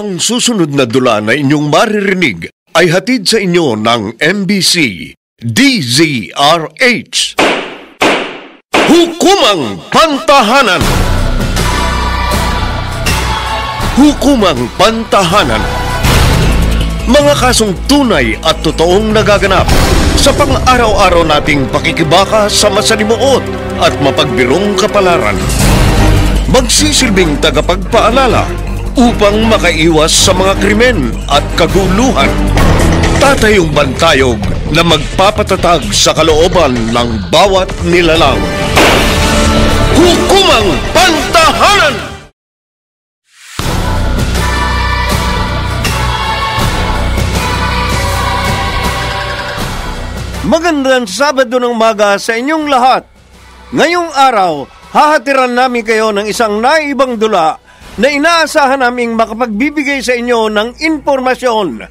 Ang susunod na dula na inyong maririnig ay hatid sa inyo ng MBC DZRH. Hukumang Pantahanan. Hukumang Pantahanan. Mga kasong tunay at totoong nagaganap sa pang-araw-araw nating pakikibaka sa masalimuot at mapagbirong kapalaran. Magsisilbing tagapagpaalala upang makaiwas sa mga krimen at kaguluhan. Tatayong bantayog na magpapatatag sa kalooban ng bawat nilalang. Hukumang Pantahanan! Magandang Sabado ng umaga sa inyong lahat. Ngayong araw, hahatiran namin kayo ng isang naibang dula na inaasahan naming makapagbibigay sa inyo ng impormasyon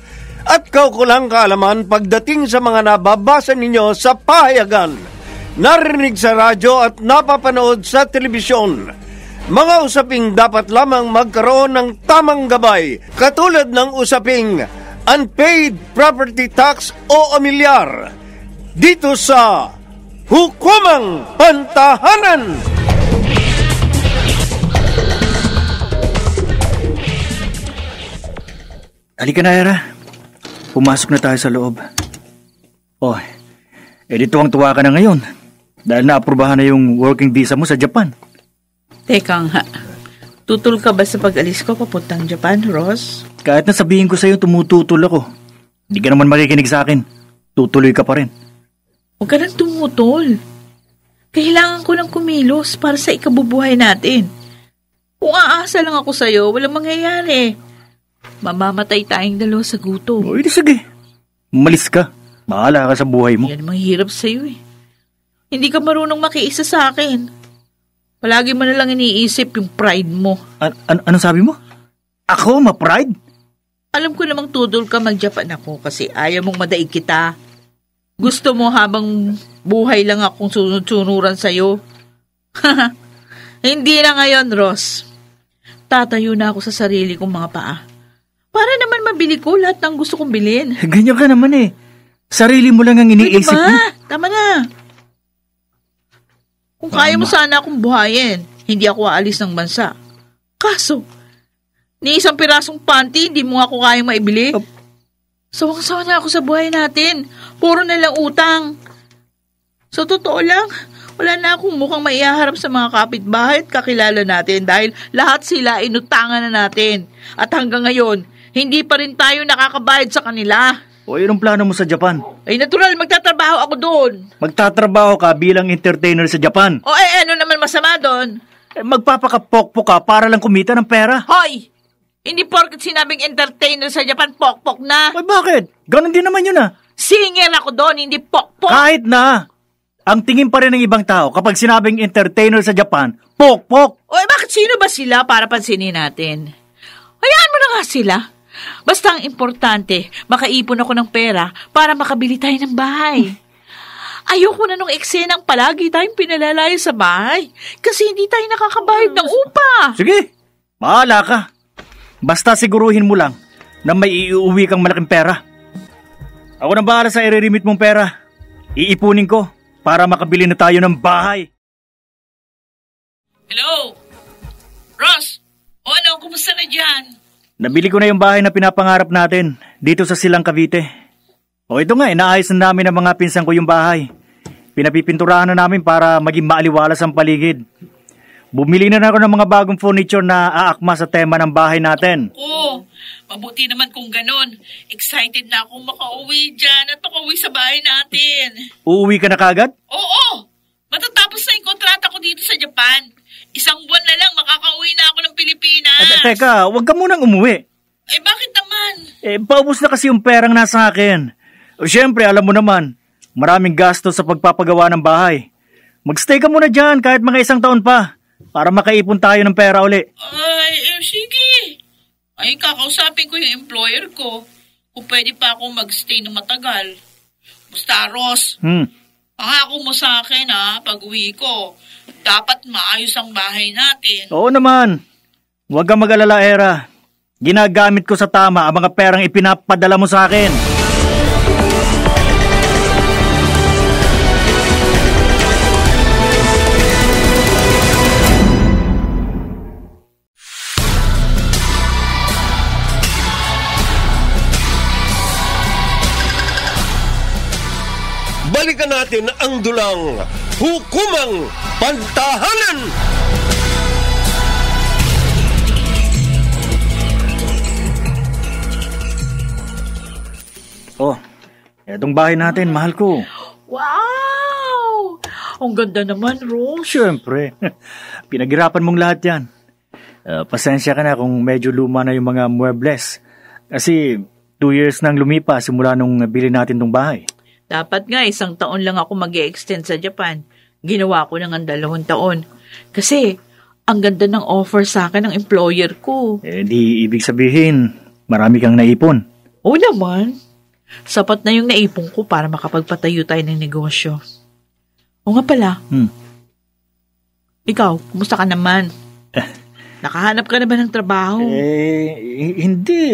at kaukulang kaalaman pagdating sa mga nababasa ninyo sa pahayagan, narinig sa radyo at napapanood sa telebisyon. Mga usaping dapat lamang magkaroon ng tamang gabay, katulad ng usaping unpaid property tax o amilyar. Dito sa Hukumang Pantahanan! Halika na, Era. Pumasok na tayo sa loob. Tuwang-tuwa ka na ngayon dahil naaprubahan na yung working visa mo sa Japan. Teka nga, tutol ka ba sa pag-alis ko papuntang Japan, Ross? Kahit na sabihin ko sa'yo tumututol ako, hindi ka naman makikinig sa akin. Tutuloy ka pa rin. Huwag ka nang tumutol. Kailangan ko ng kumilos para sa ikabubuhay natin. Kung aasa lang ako sa'yo, walang mangyayari. Mamamatay tayong dalawa sa gutom. Sige. Umalis ka. Bahala ka sa buhay mo. Yan ang mahirap sa'yo eh. Hindi ka marunong makiisa sa akin. Palagi mo nalang iniisip yung pride mo. Anong sabi mo? Ako, ma-pride? Alam ko namang tudol ka mag-Japan ako kasi ayaw mong madaig kita. Gusto mo habang buhay lang akong sunod-sunuran sa'yo? Hindi na ngayon, Ross. Tatayo na ako sa sarili kong mga paa. Para naman mabili ko lahat ng gusto kong bilhin. Ganyan ka naman eh. Sarili mo lang ang iniisip mo. Tama na. Kung kaya mo sana akong buhayin, hindi ako aalis ng bansa. Kaso, ni isang pirasong panty, hindi mo ako kaya maibili. Sawang-sawa na ako sa buhay natin. Puro na lang utang. Sa totoo lang, wala na akong mukhang maihaharap sa mga kapitbahay at kakilala natin dahil lahat sila inutangan na natin. At hanggang ngayon, hindi pa rin tayo nakakabayad sa kanila. Anong plano mo sa Japan? Ay natural, magtatrabaho ako doon. Magtatrabaho ka bilang entertainer sa Japan? Ano naman masama doon? Magpapakapokpok ka para lang kumita ng pera. Hoy! Hindi porket sinabing entertainer sa Japan, pokpok na. Bakit? Ganon din naman yun ah. Singer ako doon, hindi pokpok. Kahit na. Ang tingin pa rin ng ibang tao kapag sinabing entertainer sa Japan, pokpok. Bakit sino ba sila para pansinin natin? Hayaan mo na nga sila. Basta ang importante, makaipon ako ng pera para makabili tayo ng bahay. Ayoko na nung eksenang palagi tayong pinalalayo sa bahay kasi hindi tayo nakakabayad ng upa. Sige, bahala ka. Basta siguruhin mo lang na may iuwi kang malaking pera. Ako na bahala sa i-remit mong pera. Iipunin ko para makabili na tayo ng bahay. Hello? Ross? Kumusta na dyan? Nabili ko na yung bahay na pinapangarap natin dito sa Silang Cavite. Ito nga, inaayos na namin ng mga pinsan ko yung bahay. Pinapipinturahan na namin para maging maaliwalas ang paligid. Bumili na ako ng mga bagong furniture na aakma sa tema ng bahay natin. Mabuti naman kung ganon. Excited na akong makauwi dyan at makauwi sa bahay natin. Uuwi ka na kagad? Oo! Matatapos na yung kontrata ko dito sa Japan. 1 buwan na lang makakauwi na ako ng Pilipinas. Teka, huwag ka munang umuwi. Bakit naman? Paubos na kasi yung perang nasa akin. Siyempre, alam mo naman, maraming gasto sa pagpapagawa ng bahay. Magstay ka muna dyan kahit mga 1 taon pa. Para makaipon tayo ng pera uli. Sige. Kakausapin ko yung employer ko. Kung pwede pa akong magstay ng matagal. Basta, Ross. Pangako mo sa akin, pag uwi ko. Dapat maayos ang bahay natin. Oo naman. Huwag kang mag-alala, Era. Ginagamit ko sa tama ang mga perang ipinapadala mo sa akin. Balikan natin ang dulang Hukumang Pantahanan. Oh, etong bahay natin, mahal ko. Wow! Ang ganda naman, Rose. Siyempre, pinaghirapan mong lahat yan. Pasensya ka na kung medyo luma na yung mga muebles. Kasi 2 years nang lumipas simula nung nabili natin tong bahay. Dapat nga, 1 taon lang ako mag-e-extend sa Japan. Ginawa ko na nga 2 taon. Kasi, ang ganda ng offer sa akin ng employer ko. Di ibig sabihin, marami kang naipon. Oo naman. Sapat na yung naipon ko para makapagpatayo tayo ng negosyo. O nga pala. Ikaw, kumusta ka naman? Nakahanap ka na ba ng trabaho? Hindi.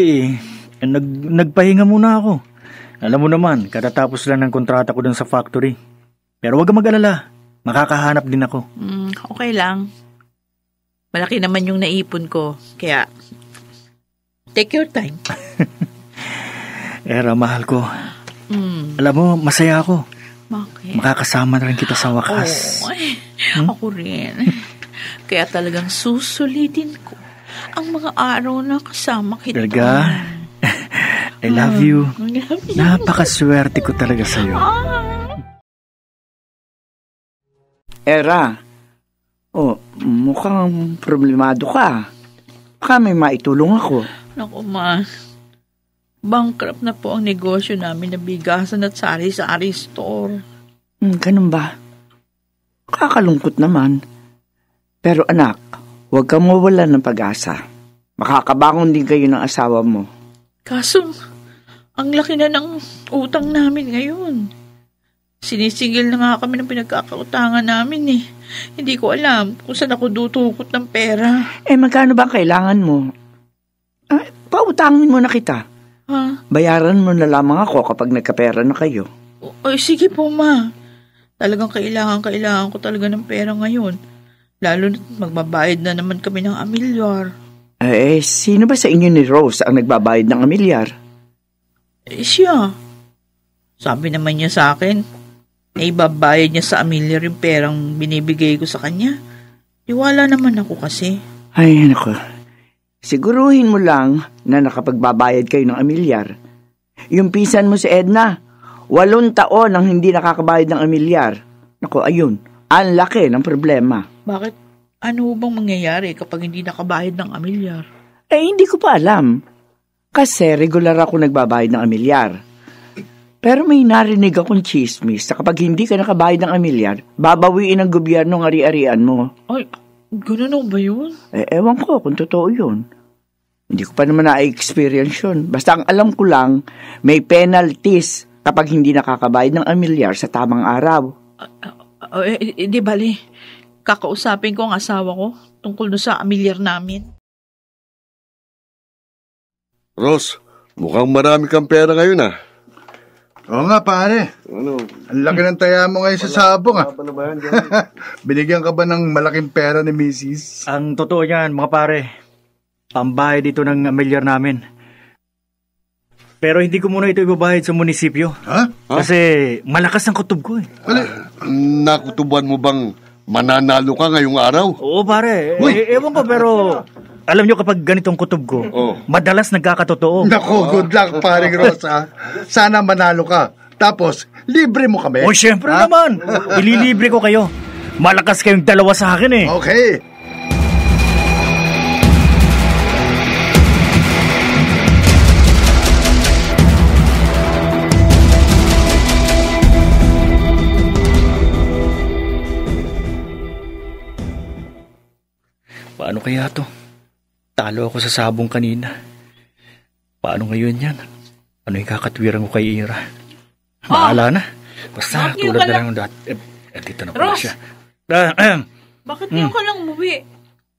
Nagpahinga muna ako. Alam mo naman, katatapos lang ng kontrata ko dun sa factory. Pero huwag kang mag-alala. Makakahanap din ako. Okay lang. Malaki naman yung naipon ko. Kaya, take your time. Era, mahal ko. Alam mo, masaya ako. Bakit? Makakasama na rin kita sa wakas. Ako rin. Kaya talagang susulitin ko ang mga araw na kasama kita. Talaga? I love you. Napakaswerte ko talaga sa'yo. Era, mukhang problemado ka. Baka may maitulong ako. Naku, ma. Bankrupt na po ang negosyo namin na bigasan at sari-sari store. Ganun ba? Kakalungkot naman. Pero anak, huwag kang mawalan ng pag-asa. Makakabangon din kayo ng asawa mo. Kaso, ang laki na ng utang namin ngayon. Sinisingil na nga kami ng pinagkakautangan namin eh. Hindi ko alam kung saan ako dutukot ng pera. Magkano ba ang kailangan mo? Pautangin mo na kita. Ha? Bayaran mo na lamang ako kapag nagkapera na kayo. Sige po, ma. Talagang kailangan ko talaga ng pera ngayon. Lalo na magbabayad na naman kami ng amilyar. Sino ba sa inyo ni Rose ang nagbabayad ng amilyar? Siya. Sabi naman niya sa akin, na ibabayad niya sa amilyar yung perang binibigay ko sa kanya. Iwala naman ako kasi. Ay, naku. Siguruhin mo lang na nakapagbabayad kayo ng amilyar. Yung pinsan mo si Edna, 8 taon ang hindi nakakabayad ng amilyar. Naku, ayun. Ang laki ng problema. Bakit? Ano bang mangyayari kapag hindi nakabayad ng amilyar? Hindi ko pa alam. Kasi regular ako nagbabayad ng amilyar. Pero may narinig akong chismis na kapag hindi ka nakabayad ng amilyar, babawiin ng gobyerno ang ari-arian mo. Ay, gano'n ba yun? Ewan ko kung totoo yun. Hindi ko pa naman na-experience yun. Basta ang alam ko lang, may penalties kapag hindi nakakabayad ng amilyar sa tamang araw. Di bali, kakausapin ko ang asawa ko tungkol na sa amilyar namin. Ross, mukhang marami kang pera ngayon ah. Oo nga pare. Ano? Ang laki ng taya mo ngayon sa sabong ah. Binigyan ka ba ng malaking pera ni Mrs.? Ang totoo niyan, mga pare, pambayad dito ng amilyar namin. Pero hindi ko muna ito ibabayad sa munisipyo. Ha? Kasi malakas ang kutob ko eh. Nakutuban mo bang mananalo ka ngayong araw? Oo pare, ewan ko pero alam nyo kapag ganitong kutob ko, madalas nagkakatotoo. Naku, good luck paring Rosa. Sana manalo ka. Tapos, libre mo kami. Syempre naman. Ililibre ko kayo. Malakas kayong dalawa sa akin eh. Okay. Paano kaya to? Talo ako sa sabong kanina. Paano ngayon yan? Ano yung kakatwiran ko kay Ira? Bahala na. Basta tulad na lang ng dati. Dito na pala Ross! siya. Bakit ngayon ka lang umuwi?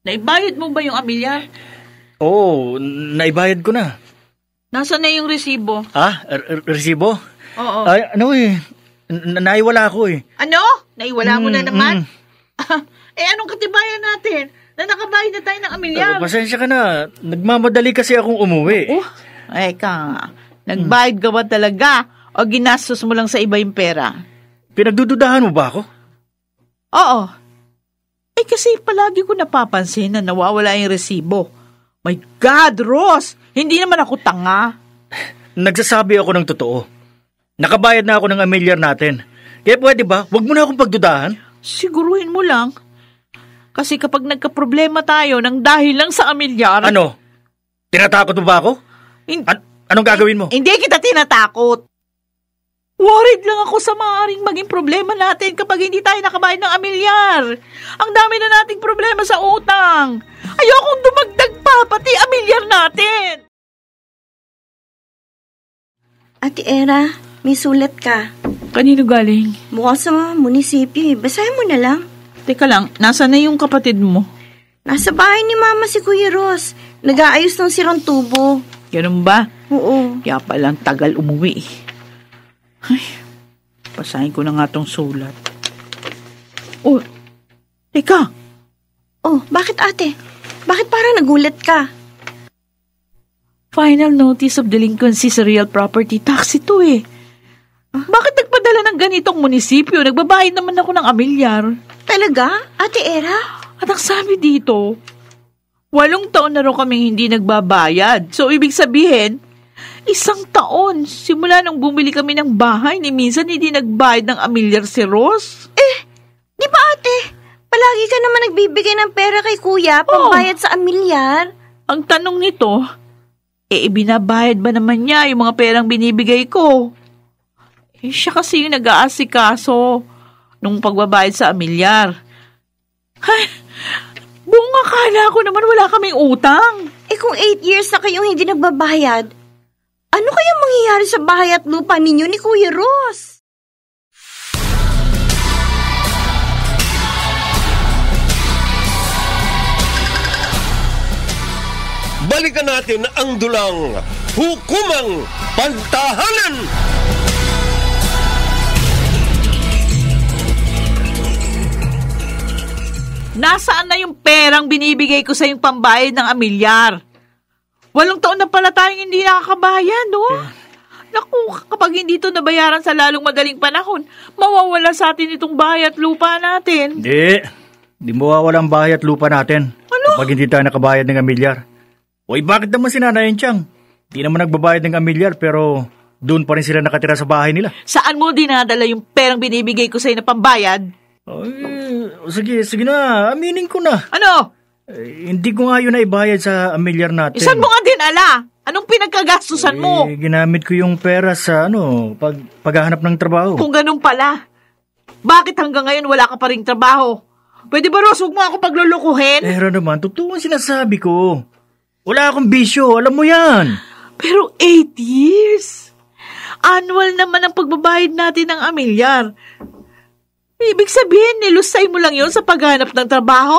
Naibayad mo ba yung amilyar? Oo, naibayad ko na. Nasaan na yung resibo? Resibo? Oo. Ay, naiwala ko eh. Ano? Naiwala mo na naman? Anong katibayan natin? Na nakabayad na tayo ng amilyar. Pasensya ka na. Nagmamadali kasi akong umuwi. Nagbayad ka ba talaga? O ginastos mo lang sa iba yung pera? Pinagdududahan mo ba ako? Oo. Kasi palagi ko napapansin na nawawala yung resibo. My God, Ross! Hindi naman ako tanga. Nagsasabi ako ng totoo. Nakabayad na ako ng amilyar natin. Kaya pwede ba, wag mo na akong pagdudahan? Siguruhin mo lang. Kasi kapag nagkaproblema tayo ng dahil lang sa amilyar... Ano? Tinatakot mo ba ako? Anong gagawin mo? Hindi kita tinatakot. Worried lang ako sa maaaring maging problema natin kapag hindi tayo nakabayad ng amilyar. Ang dami na nating problema sa utang. Ayokong dumagdag pa, pati amilyar natin. Ate Era, may sulat ka. Kanino galing? Mukhang sa munisipyo eh. Basahin mo na lang. Teka lang, nasa na yung kapatid mo? Nasa bahay ni Mama si Kuya Ross. Nag-aayos ng sirang tubo. Ganun ba? Oo. Kaya palang tagal umuwi. Ay, basahin ko na nga tong sulat. Oh, teka. Oh, bakit ate? Bakit parang nagulat ka? Final notice of delinquency sa real property tax ito eh. Bakit nagpadala ng ganitong munisipyo? Nagbabayad naman ako ng amilyar. Talaga? Ate Era? At ang sabi dito, 8 taon na rin kaming hindi nagbabayad. So, ibig sabihin, 1 taon simula nung bumili kami ng bahay ni minsan hindi nagbayad ng amilyar si Ross. Di ba ate? Palagi ka naman nagbibigay ng pera kay kuya pambayad sa amilyar. Ang tanong nito, ibinabayad ba naman niya yung mga perang binibigay ko? Siya kasi yung nag-aasikaso nung pagbabayad sa amilyar. Ay, buong akala ko naman wala kaming utang. Kung 8 years na kayong hindi nagbabayad, ano kaya mangyayari sa bahay at lupa ninyo ni Kuya Ross? Balikan natin ang dulang Hukumang Pantahanan. Nasaan na yung perang binibigay ko sa yung pambayad ng amilyar? 8 taon na pala tayong hindi nakakabayad, no? Naku, kapag hindi ito nabayaran sa lalong madaling panahon, mawawala sa atin itong bahay at lupa natin. Hindi mawawala ang bahay at lupa natin. Ano? Kapag hindi tayo nakabayad ng amilyar. Uy, bakit naman si Nanay Enchang? Hindi naman nagbabayad ng amilyar pero doon pa rin sila nakatira sa bahay nila. Saan mo dinadala yung perang binibigay ko sa'yo na pambayad? Sige na, aminin ko na. Ano? Hindi ko nga yun na ibayad sa amilyar natin. Saan mo nga dinala? Anong pinagkagastusan mo? Ginamit ko yung pera sa paghahanap ng trabaho. Kung ganun pala, bakit hanggang ngayon wala ka pa ring trabaho? Pwede ba, Ross, huwag mo ako paglulukuhin? Pero naman, totoo ang sinasabi ko. Wala akong bisyo, alam mo yan. Pero 8 years? Annual naman ang pagbabayad natin ng amilyar. Ibig sabihin, nilusay mo lang yon sa paghanap ng trabaho?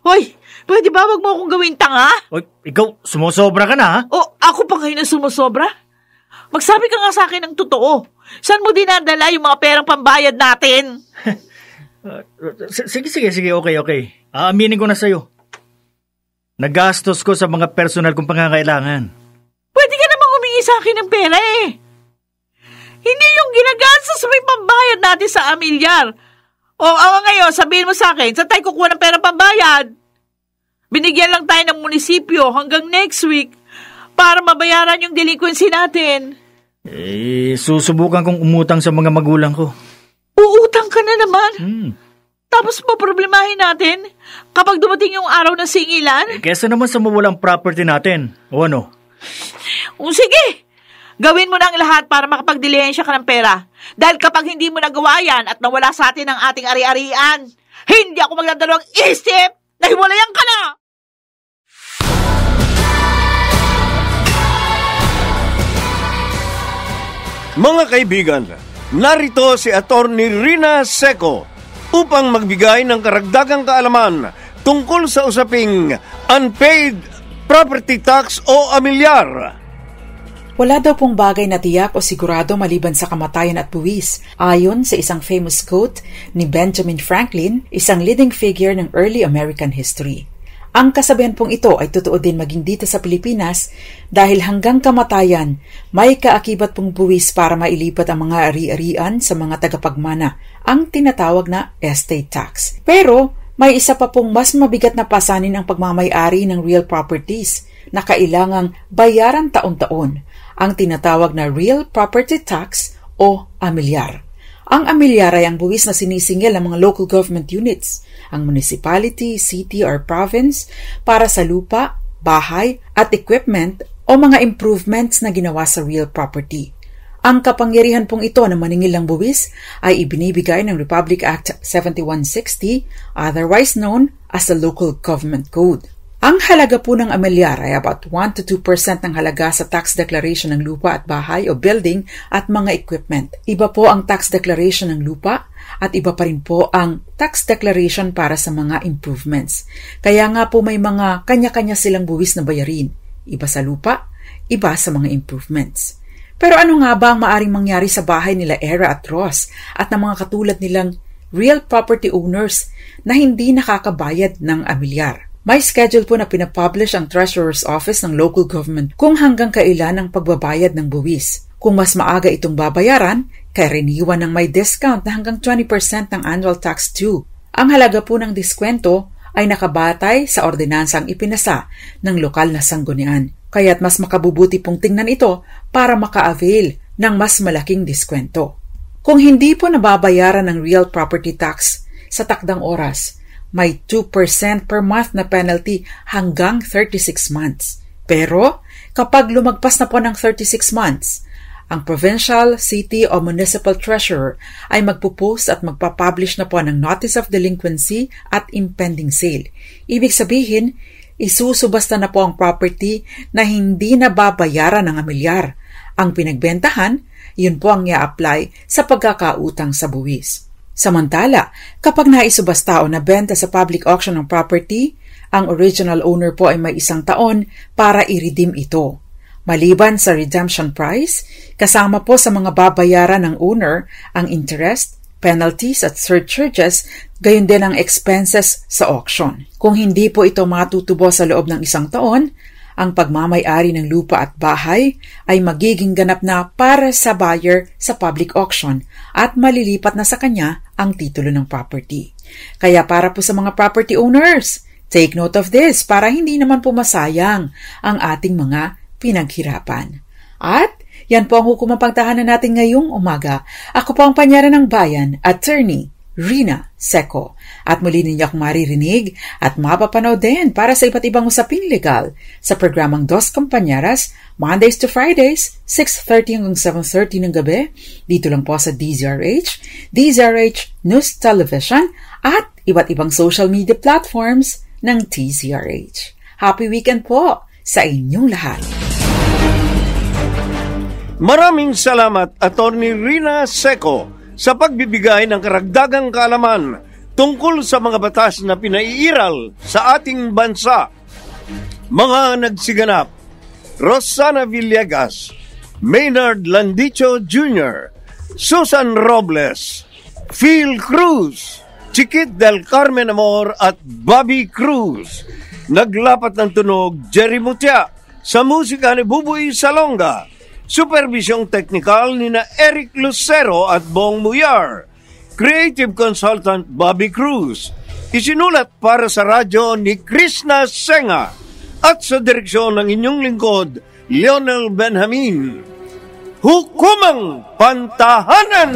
Hoy, pwede ba wag mo akong gawin tanga? Oy, ikaw, sumusobra ka na ha? O, ako pa ngayon na sumusobra? Magsabi ka nga sa akin ng totoo. Saan mo dinadala yung mga perang pambayad natin? Sige, okay. Aaminin ko na sa'yo. Nagastos ko sa mga personal kong pangangailangan. Pwede ka namang humingi sa akin ng pera eh. Hindi yung ginagastos mo yung pambayad natin sa amilyar. O ngayon, sabihin mo sa akin, saan tayo kukuha ng pera pambayad? Binigyan lang tayo ng munisipyo hanggang next week para mabayaran yung delinquency natin. Susubukan kong umutang sa mga magulang ko. Uutang ka na naman? Tapos problemahin natin kapag dumating yung araw ng singilan? Kesa naman sa mawalang property natin. O ano? Sige! Gawin mo na ang lahat para makapagdilihensya ka ng pera. Dahil kapag hindi mo nagawa yan at nawala sa atin ang ating ari-arian, hindi ako magdadalawang isip na hiwalayan ka na! Mga kaibigan, narito si Attorney Rina Seco upang magbigay ng karagdagang kaalaman tungkol sa usaping unpaid property tax o amilyar? Wala daw pong bagay na tiyak o sigurado maliban sa kamatayan at buwis, ayon sa isang famous quote ni Benjamin Franklin, isang leading figure ng early American history. Ang kasabihan pong ito ay totoo din maging dito sa Pilipinas dahil hanggang kamatayan, may kaakibat pong buwis para mailipat ang mga ari-arian sa mga tagapagmana, ang tinatawag na estate tax. Pero may isa pa pong mas mabigat na pasanin ang pagmamay-ari ng real properties na kailangang bayaran taon-taon, ang tinatawag na real property tax o amilyar. Ang amilyar ay ang buwis na sinisingil ng mga local government units, ang municipality, city or province para sa lupa, bahay at equipment o mga improvements na ginawa sa real property. Ang kapangyarihan pong ito na maningil ng buwis ay ibinibigay ng Republic Act 7160, otherwise known as the Local Government Code. Ang halaga po ng amilyar ay about 1 to 2% ng halaga sa tax declaration ng lupa at bahay o building at mga equipment. Iba po ang tax declaration ng lupa at iba pa rin po ang tax declaration para sa mga improvements. Kaya nga po may mga kanya-kanya silang buwis na bayarin. Iba sa lupa, iba sa mga improvements. Pero ano nga ba ang maaring mangyari sa bahay nila Era at Ross at ng mga katulad nilang real property owners na hindi nakakabayad ng amilyar? May schedule po na pinapublish ang Treasurer's Office ng local government kung hanggang kailan ang pagbabayad ng buwis. Kung mas maaga itong babayaran, karaniwan ng may discount na hanggang 20% ng annual tax due. Ang halaga po ng diskwento ay nakabatay sa ordinansang ipinasa ng lokal na sanggunian. Kaya't mas makabubuti pong tingnan ito para maka-avail ng mas malaking diskwento. Kung hindi po nababayaran ng real property tax sa takdang oras, may 2% per month na penalty hanggang 36 months. Pero kapag lumagpas na po ng 36 months, ang provincial, city o municipal treasurer ay magpo-post at magpapublish na po ng notice of delinquency at impending sale. Ibig sabihin, isusubasta na po ang property na hindi nababayaran ng amilyar. Ang pinagbentahan, yun po ang i-apply sa pagkakautang sa buwis. Samantala, kapag naisubasta o nabenta sa public auction ng property, ang original owner po ay may 1 taon para i-redeem ito. Maliban sa redemption price, kasama po sa mga babayaran ng owner ang interest, penalties at surcharges, gayon din ang expenses sa auction. Kung hindi po ito matutubo sa loob ng 1 taon, ang pagmamay-ari ng lupa at bahay ay magiging ganap na para sa buyer sa public auction at malilipat na sa kanya ang titulo ng property. Kaya para po sa mga property owners, take note of this para hindi naman po masayang ang ating mga pinaghirapan. At yan po ang hukumang pagtahanan natin ngayong umaga. Ako po ang panyaran ng bayan, Attorney Rina Seco. At muli ninyo akong maririnig at mapapanood din para sa iba't ibang usaping legal sa programang Dos Compañeras, Mondays to Fridays, 6:30 hanggang 7:30 ng gabi, dito lang po sa DZRH, DZRH News Television at iba't ibang social media platforms ng DZRH. Happy weekend po sa inyong lahat! Maraming salamat, Attorney Rina Seco, sa pagbibigay ng karagdagang kaalaman tungkol sa mga batas na pinaiiral sa ating bansa. Mga nagsiganap: Rosana Villegas, Maynard Landicho Jr., Susan Robles, Phil Cruz, Chiquit del Carmen Amor at Bobby Cruz. Naglapat ng tunog, Jerry Mutia. Sa musika ni Buboy Salonga. Supervisyong teknikal ni na Eric Lucero at Bong Muyar. Creative consultant Bobby Cruz. Isinulat para sa radyo ni Krishna Senga. At sa direksyon ng inyong lingkod, Lionel Benjamin. Hukumang Pantahanan!